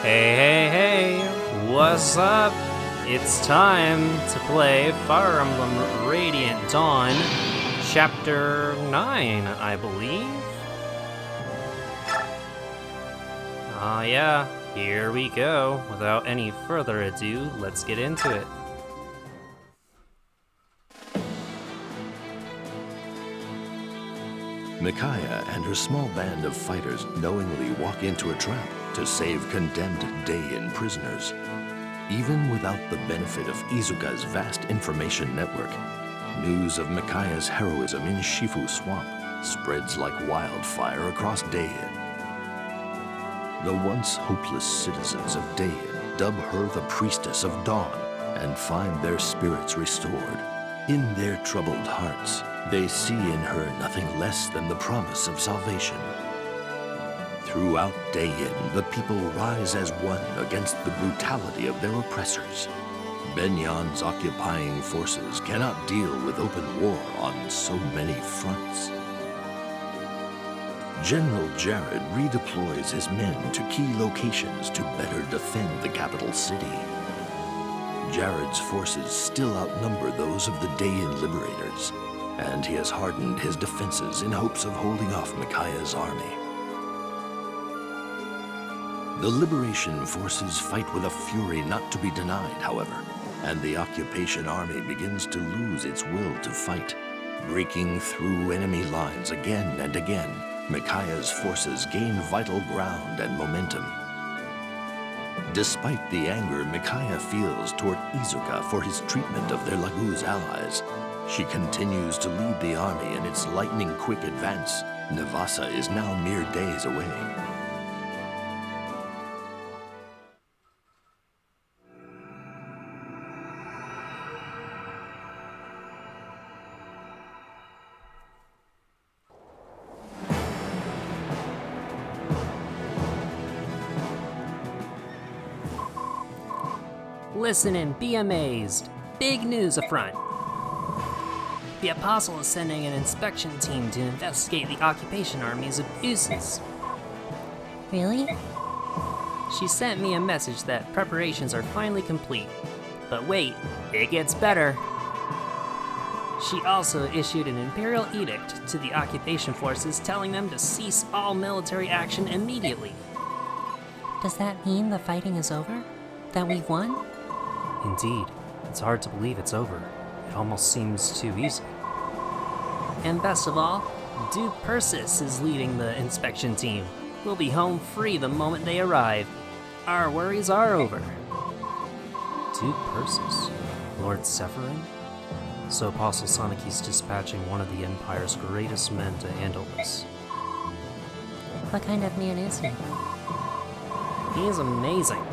Hey, what's up? It's time to play Fire Emblem Radiant Dawn, Chapter 9, I believe? Yeah, here we go. Without any further ado, let's get into it. Micaiah and her small band of fighters knowingly walk into a trap to save condemned Dayan prisoners. Even without the benefit of Izuka's vast information network, news of Micaiah's heroism in Shifu Swamp spreads like wildfire across Dayan. The once hopeless citizens of Dayan dub her the Priestess of Dawn and find their spirits restored. In their troubled hearts, they see in her nothing less than the promise of salvation. Throughout Dayan, the people rise as one against the brutality of their oppressors. Begnion's occupying forces cannot deal with open war on so many fronts. General Jared redeploys his men to key locations to better defend the capital city. Jared's forces still outnumber those of the Dayan liberators, and he has hardened his defenses in hopes of holding off Micaiah's army. The liberation forces fight with a fury not to be denied, however, and the occupation army begins to lose its will to fight. Breaking through enemy lines again and again, Micaiah's forces gain vital ground and momentum. Despite the anger Micaiah feels toward Izuka for his treatment of their Laguz allies, she continues to lead the army in its lightning-quick advance. Navasa is now mere days away. Listen and be amazed. Big news affront. The Apostle is sending an inspection team to investigate the occupation army's abuses. Really? She sent me a message that preparations are finally complete. But wait, it gets better. She also issued an imperial edict to the occupation forces telling them to cease all military action immediately. Does that mean the fighting is over? That we've won? Indeed, it's hard to believe it's over. It almost seems too easy. And best of all, Duke Persis is leading the inspection team. We'll be home free the moment they arrive. Our worries are over. Duke Persis? Lord Sephirin? So Apostle Sanaki's dispatching one of the Empire's greatest men to handle this. What kind of man is he? He is amazing.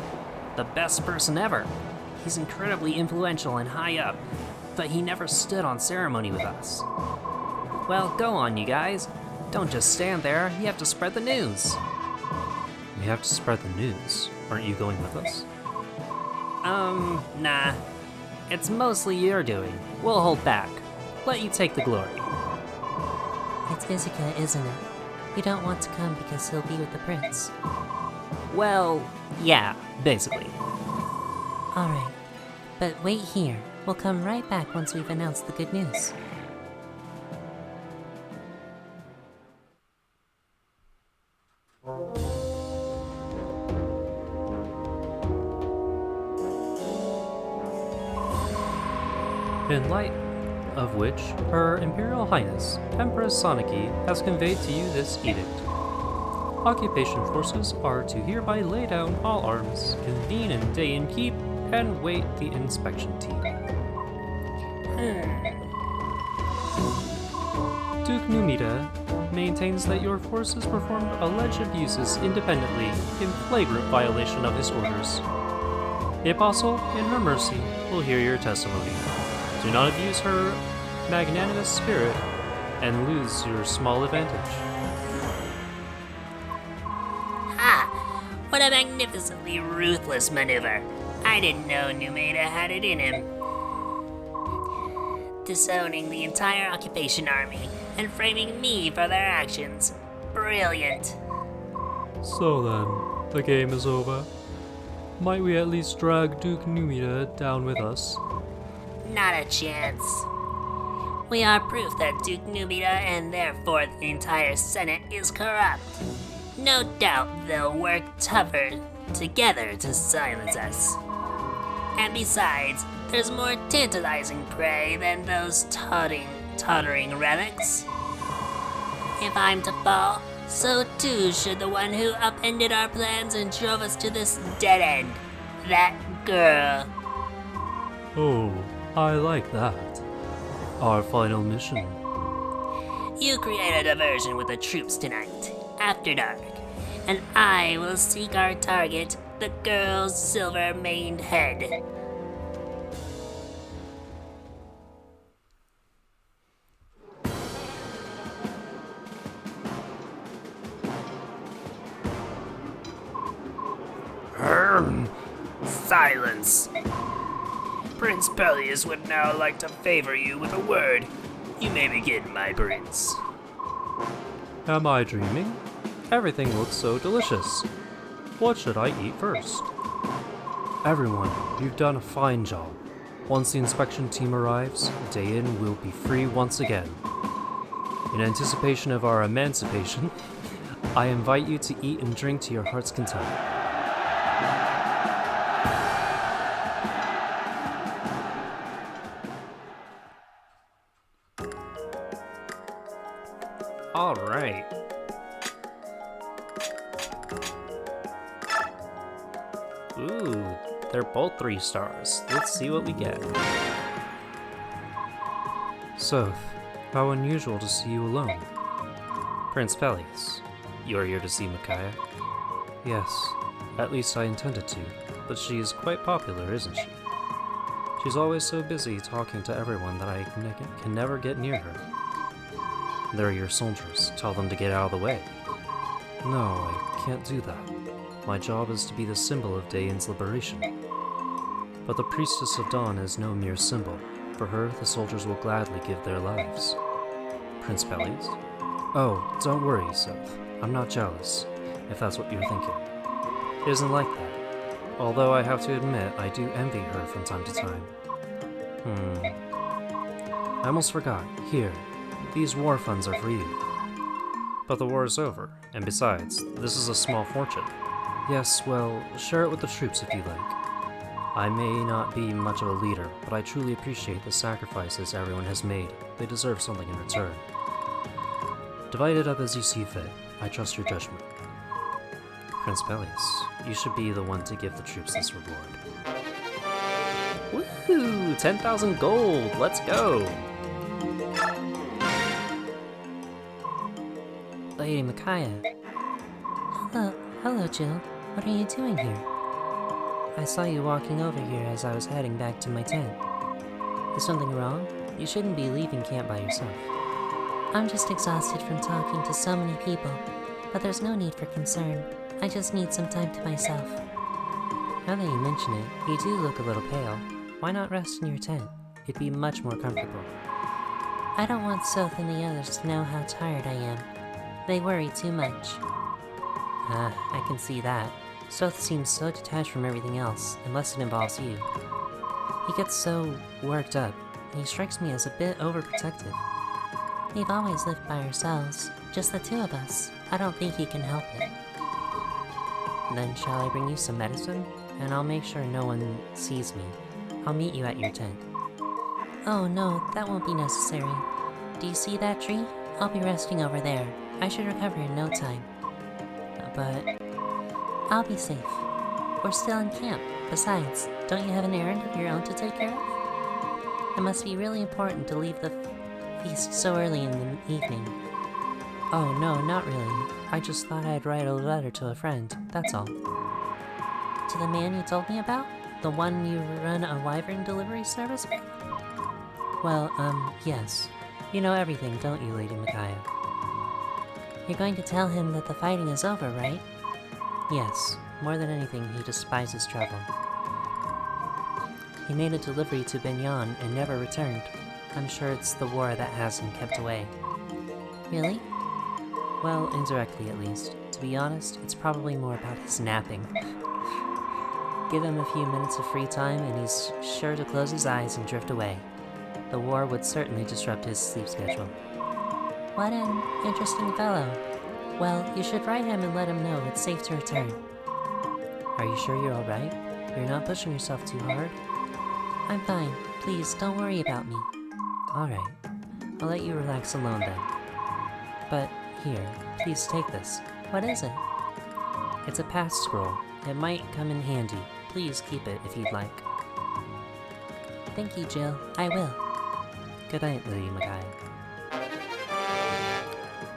The best person ever. He's incredibly influential and high up, but he never stood on ceremony with us. Well, go on, you guys. Don't just stand there, you have to spread the news. We have to spread the news. Aren't you going with us? Nah. It's mostly your doing. We'll hold back. Let you take the glory. It's Izuka, isn't it? You don't want to come because he'll be with the prince. Well, yeah, basically. Alright, but wait here. We'll come right back once we've announced the good news. In light of which, Her Imperial Highness, Empress Sanaki, has conveyed to you this edict. Occupation forces are to hereby lay down all arms, convene in Dayan Keep, and wait the inspection team. Duke Numida maintains that your forces performed alleged abuses independently in flagrant violation of his orders. The Apostle, in her mercy, will hear your testimony. Do not abuse her magnanimous spirit and lose your small advantage. What a magnificently ruthless maneuver. I didn't know Numeda had it in him. Disowning the entire occupation army and framing me for their actions. Brilliant. So then, the game is over. Might we at least drag Duke Numida down with us? Not a chance. We are proof that Duke Numida and therefore the entire Senate is corrupt. No doubt they'll work tougher together to silence us. And besides, there's more tantalizing prey than those tottering relics. If I'm to fall, so too should the one who upended our plans and drove us to this dead end. That girl. Oh, I like that. Our final mission. You create a diversion with the troops tonight, after dark, and I will seek our target, the girl's silver-maned head. Silence. Prince Peleus would now like to favor you with a word. You may begin, my prince. Am I dreaming? Everything looks so delicious. What should I eat first? Everyone, you've done a fine job. Once the inspection team arrives, Dayan will be free once again. In anticipation of our emancipation, I invite you to eat and drink to your heart's content. All right. Ooh, they're both 3 stars. Let's see what we get. Soth, how unusual to see you alone. Prince Peleus, you are here to see Micaiah? Yes, at least I intended to, but she is quite popular, isn't she? She's always so busy talking to everyone that I can never get near her. They're your soldiers. Tell them to get out of the way. No, I can't do that. My job is to be the symbol of Dayan's liberation. But the Priestess of Dawn is no mere symbol. For her, the soldiers will gladly give their lives. Prince Peleus? Oh, don't worry, Soth. I'm not jealous, if that's what you're thinking. It isn't like that. Although I have to admit, I do envy her from time to time. I almost forgot. Here. These war funds are for you. But the war is over, and besides, this is a small fortune. Yes, well, share it with the troops if you like. I may not be much of a leader, but I truly appreciate the sacrifices everyone has made. They deserve something in return. Divide it up as you see fit. I trust your judgment. Prince Peleus, you should be the one to give the troops this reward. Woohoo! 10,000 gold! Let's go! Lady Micaiah. Hello, Jill. What are you doing here? I saw you walking over here as I was heading back to my tent. Is something wrong? You shouldn't be leaving camp by yourself. I'm just exhausted from talking to so many people, but there's no need for concern. I just need some time to myself. Now that you mention it, you do look a little pale. Why not rest in your tent? It'd be much more comfortable. I don't want Soth and the others to know how tired I am. They worry too much. I can see that. Soth seems so detached from everything else, unless it involves you. He gets so worked up, and he strikes me as a bit overprotective. We've always lived by ourselves, just the 2 of us. I don't think he can help it. Then shall I bring you some medicine? And I'll make sure no one sees me. I'll meet you at your tent. Oh no, that won't be necessary. Do you see that tree? I'll be resting over there. I should recover in no time. But I'll be safe. We're still in camp. Besides, don't you have an errand of your own to take care of? It must be really important to leave the feast so early in the evening. Oh no, not really. I just thought I'd write a letter to a friend, that's all. To the man you told me about? The one you run a wyvern delivery service with? Well, yes. You know everything, don't you, Lady Micaiah? You're going to tell him that the fighting is over, right? Yes. More than anything, he despises travel. He made a delivery to Begnion and never returned. I'm sure it's the war that has him kept away. Really? Well, indirectly at least. To be honest, it's probably more about his napping. Give him a few minutes of free time and he's sure to close his eyes and drift away. The war would certainly disrupt his sleep schedule. What an interesting fellow. Well, you should write him and let him know it's safe to return. Are you sure you're alright? You're not pushing yourself too hard? I'm fine. Please, don't worry about me. Alright. I'll let you relax alone then. But, here, please take this. What is it? It's a path scroll. It might come in handy. Please keep it if you'd like. Thank you, Jill. I will. Good night, Lady Micaiah.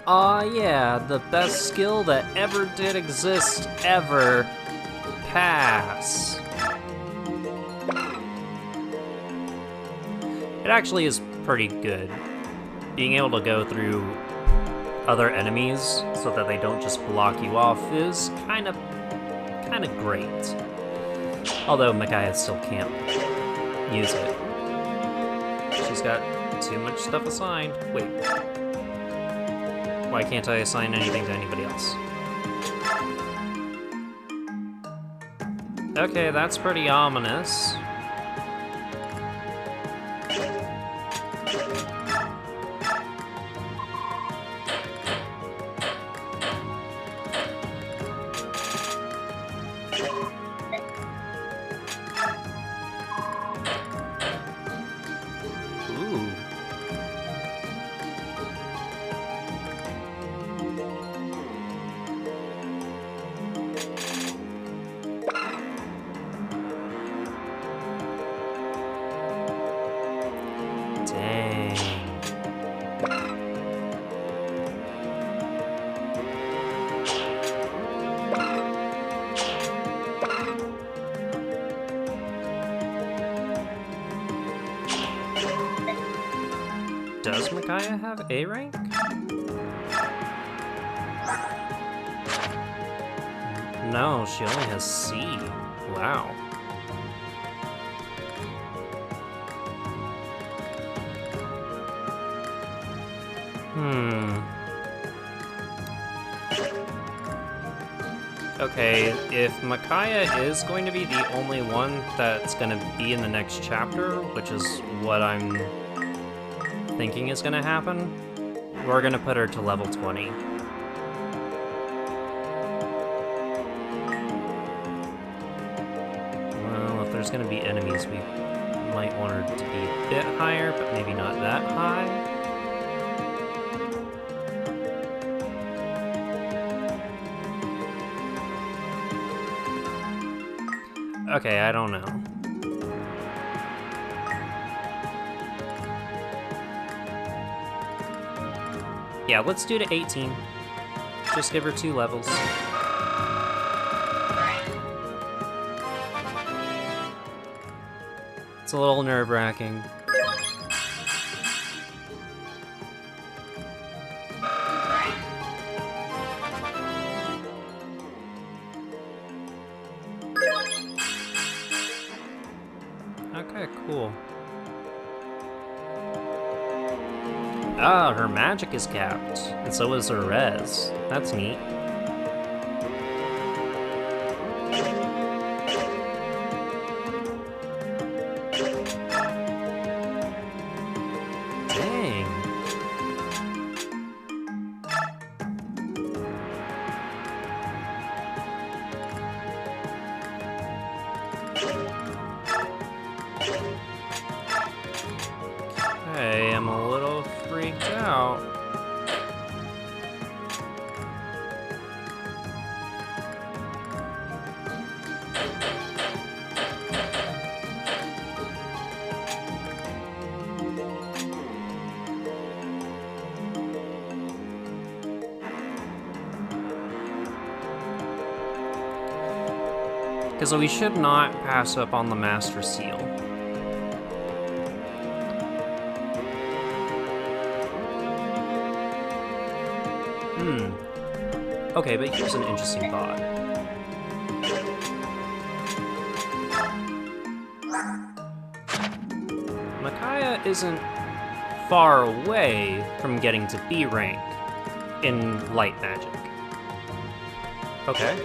Aw yeah, the best skill that ever did exist, ever. Pass. It actually is pretty good. Being able to go through other enemies so that they don't just block you off is kind of great. Although Micaiah still can't use it. She's got too much stuff assigned. Wait. Why can't I assign anything to anybody else? Okay, that's pretty ominous. Ooh. Dang. Does Micaiah have A rank? No, she only has C. Wow. Okay, if Micaiah is going to be the only one that's going to be in the next chapter, which is what I'm thinking is going to happen, we're going to put her to level 20. Well, if there's going to be enemies, we might want her to be a bit higher, but maybe not that high. Okay, I don't know. Yeah, let's do to 18. Just give her 2 levels. It's a little nerve-wracking. Okay, cool. Ah, her magic is capped, and so is her res. That's neat. Dang. Okay, I'm a little freaked out. Because we should not pass up on the Master Seal. Okay, but here's an interesting thought. Micaiah isn't far away from getting to B rank in light magic. Okay.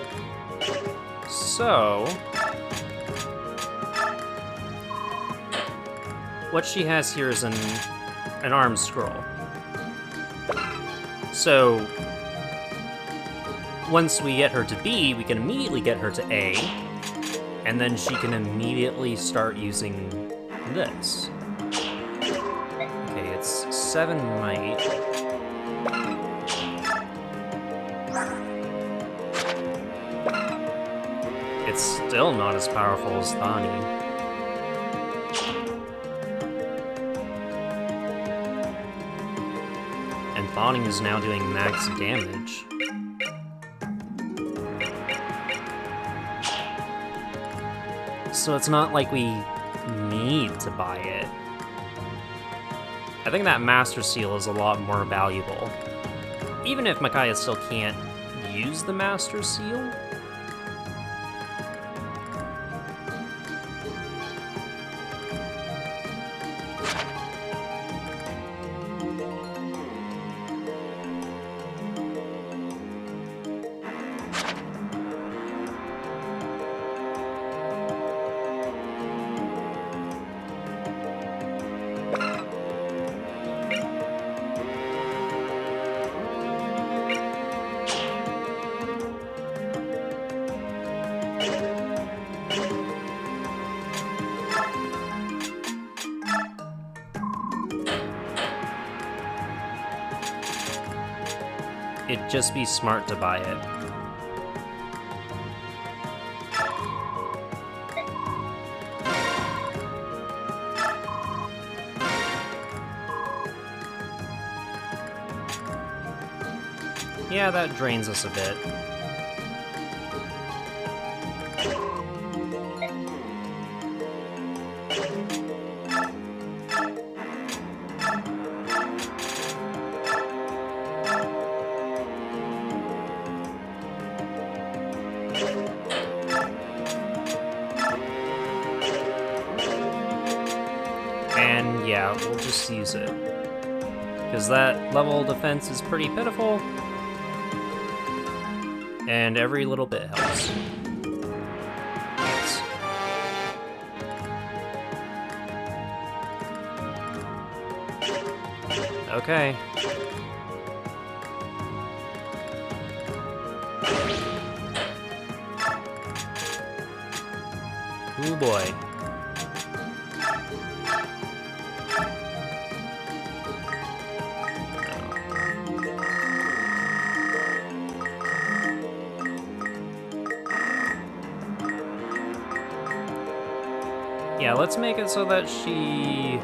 So, what she has here is an arm scroll. So once we get her to B, we can immediately get her to A, and then she can immediately start using this. Okay, it's 7 might. It's still not as powerful as Thani. And Thani is now doing max damage. So it's not like we need to buy it. I think that Master Seal is a lot more valuable. Even if Micaiah still can't use the Master Seal. It'd just be smart to buy it. Yeah, that drains us a bit. And yeah, we'll just use it. Because that level of defense is pretty pitiful. And every little bit helps. Yes. Okay. Ooh boy. Yeah, let's make it so that she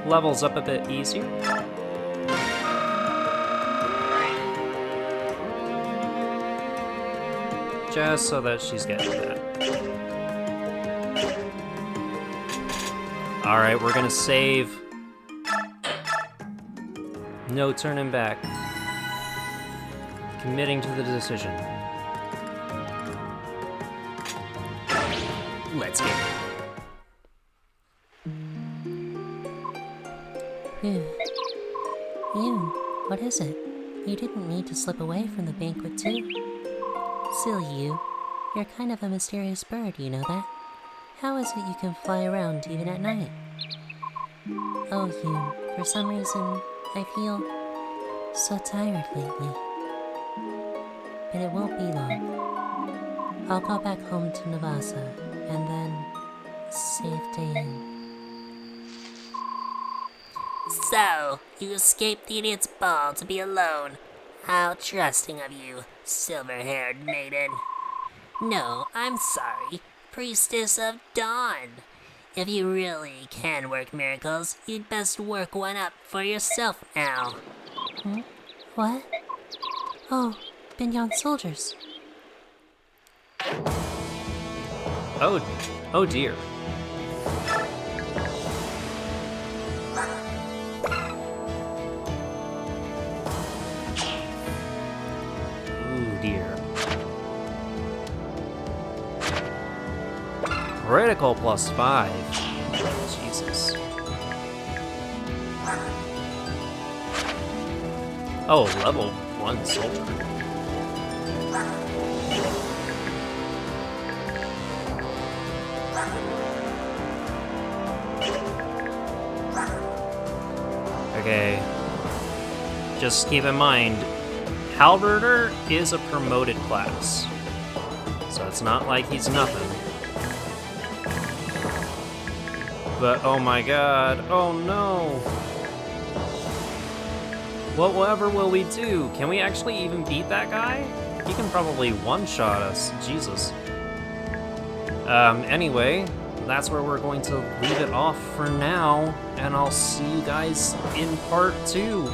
levels up a bit easier. Just so that she's getting that. Alright, we're gonna save. No turning back. Committing to the decision. Let's get it. Yoon, what is it? You didn't need to slip away from the banquet too. Silly you. You're kind of a mysterious bird, you know that? How is it you can fly around even at night? Oh, Yoon, for some reason, I feel so tired lately. But it won't be long. I'll go back home to Navasa, and then save Dayan. So, you escaped the idiot's ball to be alone. How trusting of you, silver-haired maiden. No, I'm sorry, Priestess of Dawn. If you really can work miracles, you'd best work one up for yourself now. What? Oh, Begnion soldiers. Oh dear. Dear. Critical +5. Jesus. Oh, level 1 soldier. Okay. Just keep in mind, Halberder is a promoted class. So it's not like he's nothing. But oh my god, oh no! Whatever will we do? Can we actually even beat that guy? He can probably one-shot us, Jesus. Anyway, that's where we're going to leave it off for now, and I'll see you guys in part 2.